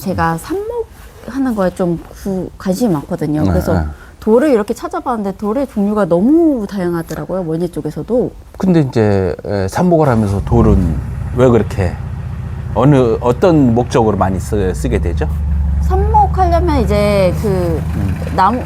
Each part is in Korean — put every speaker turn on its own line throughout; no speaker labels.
제가 삽목 하는 거에 좀 관심이 많거든요. 그래서 돌을 이렇게 찾아봤는데 돌의 종류가 너무 다양하더라고요. 원예 쪽에서도.
근데 이제 삽목을 하면서 돌은 왜 그렇게 어떤 목적으로 많이 쓰게 되죠?
삽목하려면 이제 그 나무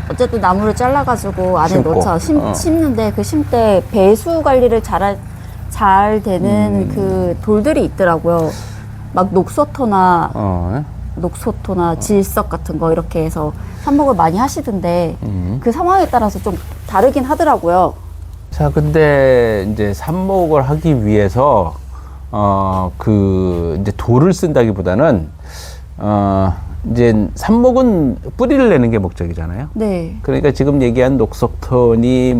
어쨌든 나무를 잘라가지고 안에
심고.
넣자 심는데 그 심 때 배수 관리를 잘 되는 그 돌들이 있더라고요. 막 녹소토나 질석 같은 거 이렇게 해서 삽목을 많이 하시던데 그 상황에 따라서 좀 다르긴 하더라고요.
자, 근데 이제 삽목을 하기 위해서 이제 돌을 쓴다기보다는 이제 삽목은 뿌리를 내는 게 목적이잖아요.
네.
그러니까 지금 얘기한 녹석토니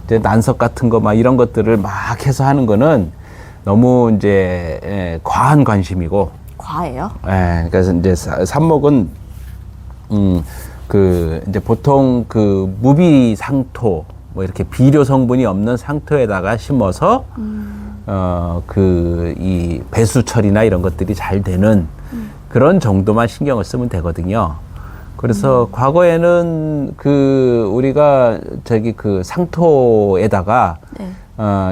이제 난석 같은 거 막 이런 것들을 막 해서 하는 거는 너무 이제 과한 관심이고.
과해요?
예, 그래서 이제 삽목은 이제 보통 그 무비상토 뭐 이렇게 비료 성분이 없는 상토에다가 심어서 이 배수 처리나 이런 것들이 잘 되는 그런 정도만 신경을 쓰면 되거든요. 그래서 과거에는 우리가 그 상토에다가
네.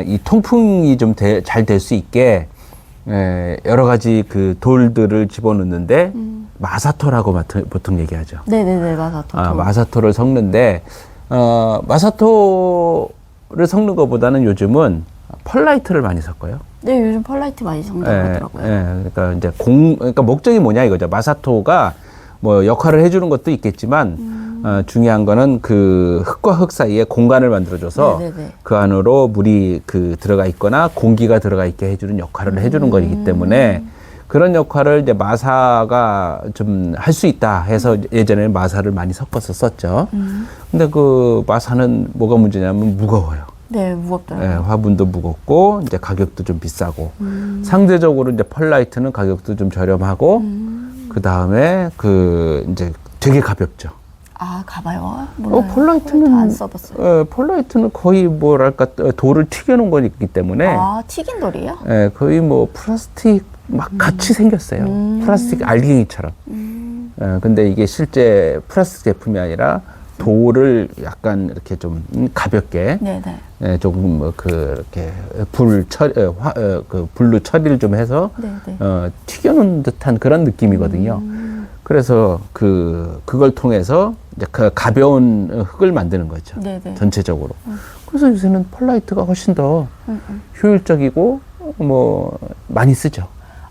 이 통풍이 좀 잘 될 수 있게 여러 가지 그 돌들을 집어넣는데 마사토라고 보통 얘기하죠.
네네네, 마사토.
마사토를 섞는데 마사토를 섞는 것보다는 요즘은 펄라이트를 많이 섞어요.
네, 요즘 펄라이트 많이 섞는다고 하더라고요.
그러니까 이제 그러니까 목적이 뭐냐 이거죠. 마사토가 뭐 역할을 해주는 것도 있겠지만 중요한 거는 그 흙과 흙 사이에 공간을 만들어줘서
네네네.
그 안으로 물이 들어가 있거나 공기가 들어가 있게 해주는 역할을 해주는 거기 때문에 그런 역할을 이제 마사가 좀 할 수 있다 해서 예전에 마사를 많이 섞어서 썼죠. 근데 그 마사는 뭐가 문제냐면 무거워요.
네, 무겁더라고요.
예, 화분도 무겁고 이제 가격도 좀 비싸고 상대적으로 이제 펄라이트는 가격도 좀 저렴하고 그 다음에 이제 되게 가볍죠.
아, 가봐요? 몰라요.
펄라이트는
안 써봤어요.
펄라이트는 거의 뭐랄까 돌을 튀겨놓은 거기 때문에
아, 튀긴 돌이에요?
거의 뭐 플라스틱 막 같이 생겼어요. 플라스틱 알갱이처럼. 근데 이게 실제 플라스틱 제품이 아니라 돌을 약간 이렇게 좀 가볍게
네네.
조금 이렇게 불로 처리를 좀 해서
네네.
튀겨놓은 듯한 그런 느낌이거든요. 그래서 그걸 통해서 이제 가벼운 흙을 만드는 거죠.
네네.
전체적으로. 그래서 요새는 펄라이트가 훨씬 더 효율적이고 뭐 많이 쓰죠.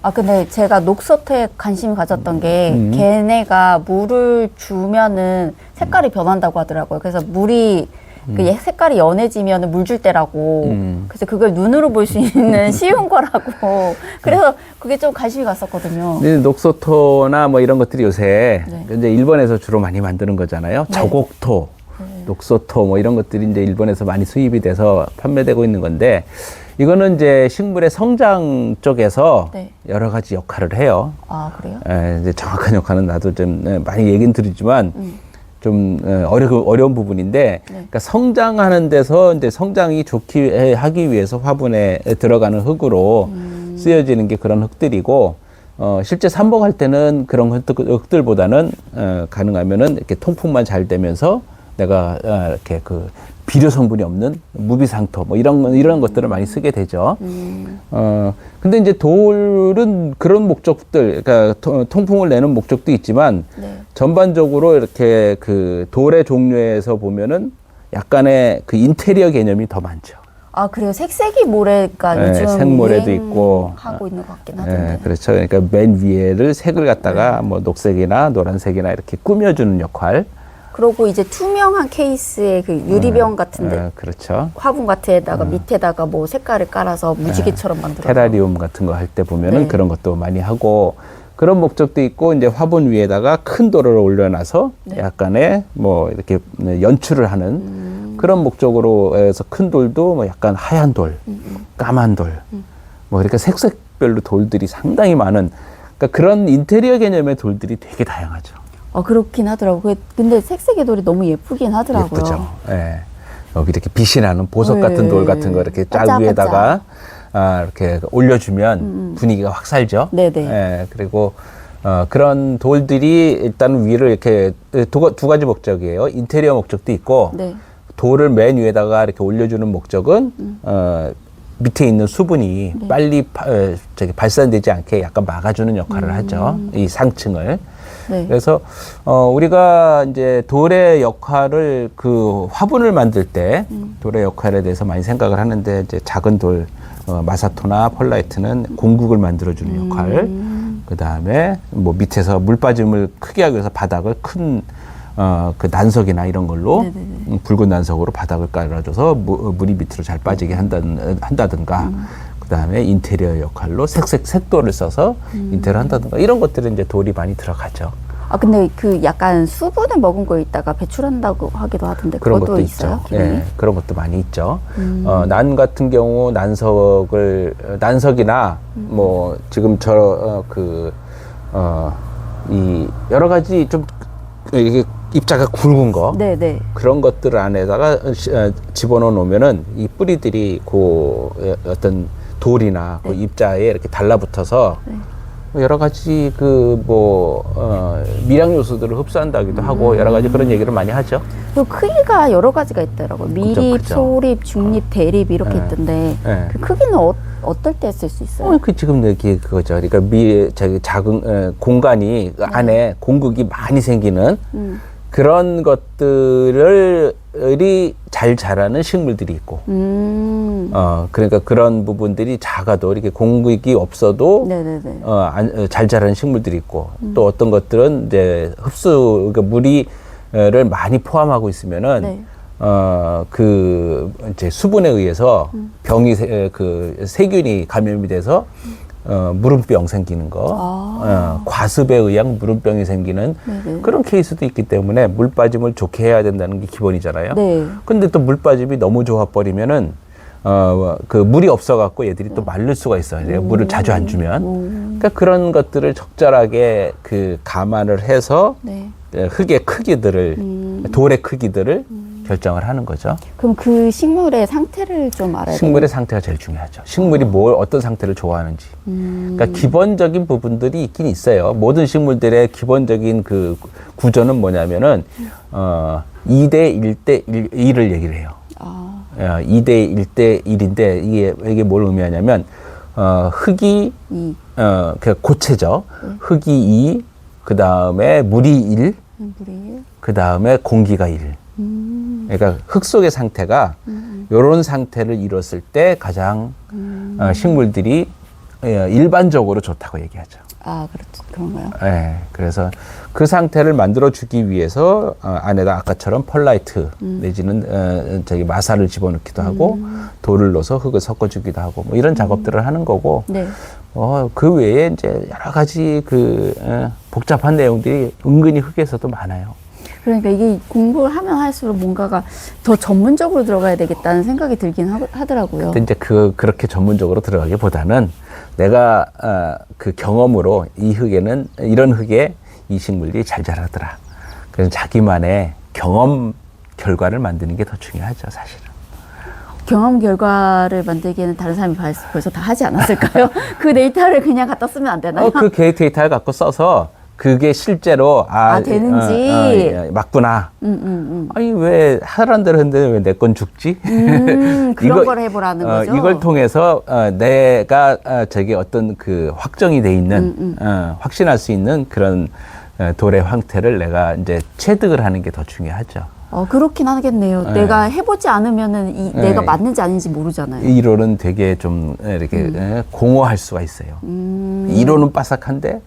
아, 근데 제가 녹소토에 관심이 가졌던 게 걔네가 물을 주면은 색깔이 변한다고 하더라고요. 그래서 물이 그 색깔이 연해지면은 물 줄 때라고. 그래서 그걸 눈으로 볼 수 있는 쉬운 거라고. 그래서 그게 좀 관심이 갔었거든요.
근데 녹소토나 뭐 이런 것들이 요새
네.
이제 일본에서 주로 많이 만드는 거잖아요.
네.
저곡토, 녹소토 뭐 이런 것들이 이제 일본에서 많이 수입이 돼서 판매되고 있는 건데 이거는 이제 식물의 성장 쪽에서
네.
여러 가지 역할을 해요.
아, 그래요?
이제 정확한 역할은 나도 좀 많이 얘기는 드리지만 좀 어려운 부분인데 그러니까 성장하는 데서 이제 성장이 좋게 하기 위해서 화분에 들어가는 흙으로 쓰여지는 게 그런 흙들이고 실제 삽목할 때는 그런 흙들보다는 가능하면은 이렇게 통풍만 잘 되면서 내가 이렇게 비료 성분이 없는 무비상토 뭐 이런 것들을 많이 쓰게 되죠. 근데 이제 돌은 그런 목적들, 그러니까 통풍을 내는 목적도 있지만
네.
전반적으로 이렇게 돌의 종류에서 보면은 약간의 인테리어 개념이 더 많죠.
아, 그래요? 색색이 모래가 요즘
색모래도 있고
하고 있는 것 같긴 하던데.
그렇죠. 그러니까 맨 위에를 색을 갖다가 뭐 녹색이나 노란색이나 이렇게 꾸며주는 역할.
그리고 이제 투명한 케이스에 그 유리병 같은데
그렇죠.
화분 같은 데다가 밑에다가 뭐 색깔을 깔아서 무지개처럼 만들어서
테라리움 같은 거 할 때 보면은
네.
그런 것도 많이 하고 그런 목적도 있고 이제 화분 위에다가 큰 돌을 올려놔서 약간의 뭐 이렇게 연출을 하는 그런 목적으로 해서 큰 돌도 뭐 약간 하얀 돌, 까만 돌, 뭐 그러니까 색색별로 돌들이 상당히 많은 그러니까 그런 인테리어 개념의 돌들이 되게 다양하죠.
그렇긴 하더라고요. 근데 색색의 돌이 너무 예쁘긴 하더라고요.
예쁘죠. 예. 여기 이렇게 빛이 나는 보석 같은
네.
돌 같은 거 이렇게 쫙
반짝반짝.
위에다가 이렇게 올려주면 분위기가 확 살죠.
네네.
예. 그리고 그런 돌들이 일단 위를 이렇게 두 가지 목적이에요. 인테리어 목적도 있고
네.
돌을 맨 위에다가 이렇게 올려주는 목적은 밑에 있는 수분이 빨리 발산되지 않게 약간 막아주는 역할을 하죠. 이 상층을.
네.
그래서 우리가 이제 돌의 역할을 그 화분을 만들 때 돌의 역할에 대해서 많이 생각을 하는데 이제 작은 돌 마사토나 펄라이트는 공국을 만들어주는 역할. 그 다음에 뭐 밑에서 물 빠짐을 크게 하기 위해서 바닥을 큰 그 난석이나 이런 걸로 붉은 난석으로 바닥을 깔아줘서 물이 밑으로 잘 빠지게 한다든가 그 다음에 인테리어 역할로 색돌을 써서 인테리어 한다든가 이런 것들은 이제 돌이 많이 들어가죠.
아 근데 그 약간 수분을 머금고 거 있다가 배출한다고 하기도 하던데
그런
그것도
것도
있어요?
있죠. 네, 그런 것도 많이 있죠. 난 같은 경우 난석이나 뭐 지금 이 여러 가지 좀 이게 입자가 굵은 거
네네.
그런 것들 안에다가 집어넣어 놓으면은 이 뿌리들이 그 어떤 돌이나 그 입자에 이렇게 달라붙어서 여러 가지 미량 요소들을 흡수한다기도 하고 여러 가지 그런 얘기를 많이 하죠.
그 크기가 여러 가지가 있더라고요. 미립,
그죠.
소립, 중립, 대립 이렇게
네.
있던데
네.
그 크기는 어떨 때 쓸 수 있어요?
그 지금 여기 그거죠. 그러니까 작은 공간이 그 안에 공극이 많이 생기는 그런 것들이 잘 자라는 식물들이 있고, 그러니까 그런 부분들이 작아도 이렇게 공극이 없어도,
네네네.
잘 자라는 식물들이 있고, 또 어떤 것들은 이제 그러니까 물을 많이 포함하고 있으면은,
네.
이제 수분에 의해서 세균이 감염이 돼서, 무름병 생기는 거, 과습에 의한 무름병이 생기는
네네.
그런 케이스도 있기 때문에 물 빠짐을 좋게 해야 된다는 게 기본이잖아요.
네.
근데 또 물 빠짐이 너무 좋아버리면은, 그 물이 없어가지고 얘들이 또 마를 수가 있어요. 물을 자주 안 주면. 그러니까 그런 것들을 적절하게 감안을 해서
네.
흙의 크기들을, 돌의 크기들을 결정을 하는 거죠.
그럼 그 식물의 상태를 좀 알아야 돼요?
식물의 상태가 제일 중요하죠. 식물이 어떤 상태를 좋아하는지. 그러니까 기본적인 부분들이 있긴 있어요. 모든 식물들의 기본적인 그 구조는 뭐냐면은, 2대 1대 1을 얘기를 해요. 2대 1대 1인데, 이게 뭘 의미하냐면, 흙이, 그 고체죠. 흙이 2, 그 다음에 물이 1, 그 다음에 공기가 1. 그러니까 흙 속의 상태가 이런 상태를 이뤘을 때 가장 식물들이 일반적으로 좋다고 얘기하죠.
아, 그런가요?
네, 그래서 그 상태를 만들어주기 위해서 안에다 아까처럼 펄라이트 내지는 마사를 집어넣기도 하고 돌을 넣어서 흙을 섞어주기도 하고 뭐 이런 작업들을 하는 거고
네.
그 외에 이제 여러 가지 복잡한 내용들이 은근히 흙에서도 많아요.
그러니까 이게 공부를 하면 할수록 뭔가가 더 전문적으로 들어가야 되겠다는 생각이 들긴 하더라고요.
근데 이제 그렇게 전문적으로 들어가기보다는 내가 그 경험으로 이런 흙에 이 식물이 잘 자라더라. 그래서 자기만의 경험 결과를 만드는 게 더 중요하죠, 사실은.
경험 결과를 만들기에는 다른 사람이 벌써 다 하지 않았을까요? 그 데이터를 그냥 갖다 쓰면 안 되나요?
그 데이터를 갖고 써서 그게 실제로
되는지
맞구나. 아니 왜 하라는 대로 했는데 왜 내 건 죽지?
그런 걸 해보라는 거죠.
이걸 통해서 내가 어떤 그 확정이 돼 있는 확신할 수 있는 그런 돌의 형태를 내가 이제 체득을 하는 게 더 중요하죠.
그렇긴 하겠네요. 내가 해보지 않으면은 내가 맞는지 아닌지 모르잖아요.
이론은 되게 좀 이렇게 공허할 수가 있어요. 이론은 빠삭한데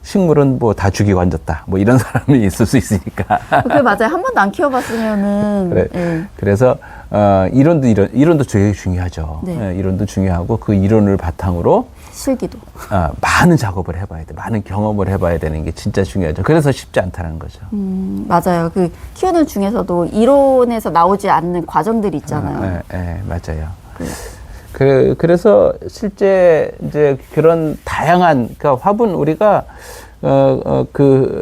식물은 뭐 다 죽이고 앉았다. 뭐 이런 사람이 있을 수 있으니까.
그게 맞아요. 한 번도 안 키워봤으면은.
그래.
네.
그래서 이론도 되게 중요하죠.
네.
이론도 중요하고 그 이론을 바탕으로
실기도.
많은 작업을 해봐야 돼. 많은 경험을 해봐야 되는 게 진짜 중요하죠. 그래서 쉽지 않다는 거죠.
맞아요. 그 키우는 중에서도 이론에서 나오지 않는 과정들이 있잖아요.
네, 맞아요. 그래서 실제 이제 그런 다양한 그러니까 화분 우리가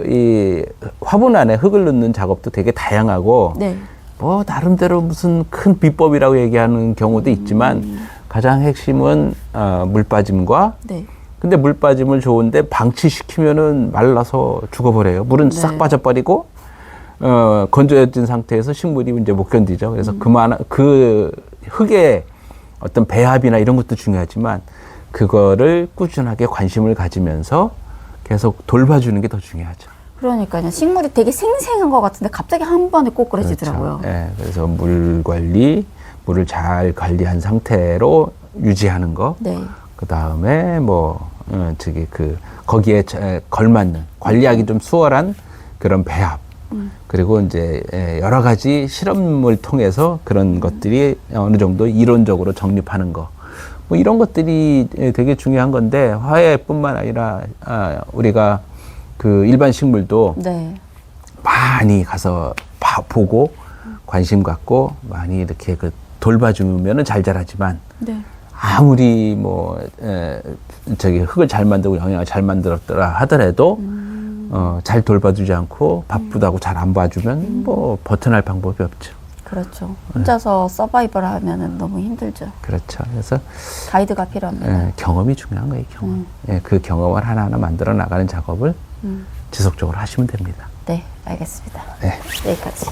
이 화분 안에 흙을 넣는 작업도 되게 다양하고
네.
뭐 나름대로 무슨 큰 비법이라고 얘기하는 경우도 있지만 가장 핵심은 물 빠짐과
네.
근데 물 빠짐을 좋은데 방치시키면은 말라서 죽어버려요. 물은
네.
싹 빠져버리고 건조해진 상태에서 식물이 이제 못 견디죠. 그래서 그 흙의 어떤 배합이나 이런 것도 중요하지만 그거를 꾸준하게 관심을 가지면서 계속 돌봐주는 게 더 중요하죠.
그러니까요. 식물이 되게 생생한 것 같은데 갑자기 한 번에 꼬꾸라지더라고요.
그렇죠. 예, 그래서 물 관리, 물을 잘 관리한 상태로 유지하는 거.
네.
그 다음에 거기에 걸맞는 관리하기 좀 수월한 그런 배합. 그리고 이제 여러 가지 실험을 통해서 그런 것들이 어느 정도 이론적으로 정립하는 거. 뭐 이런 것들이 되게 중요한 건데 화훼뿐만 아니라 우리가 그 일반 식물도
네.
많이 가서 보고 관심 갖고 많이 이렇게 돌봐주면은 잘 자라지만
네.
아무리 흙을 잘 만들고 영양을 잘 만들었더라 하더라도 잘 돌봐주지 않고 바쁘다고 잘 안 봐주면 뭐 버텨날 방법이 없죠.
그렇죠. 혼자서 서바이벌 하면은 너무 힘들죠.
그렇죠. 그래서
가이드가 필요합니다.
경험이 중요한 거예요. 경험. 그 경험을 하나하나 만들어 나가는 작업을 지속적으로 하시면 됩니다.
네, 알겠습니다.
네.
여기까지.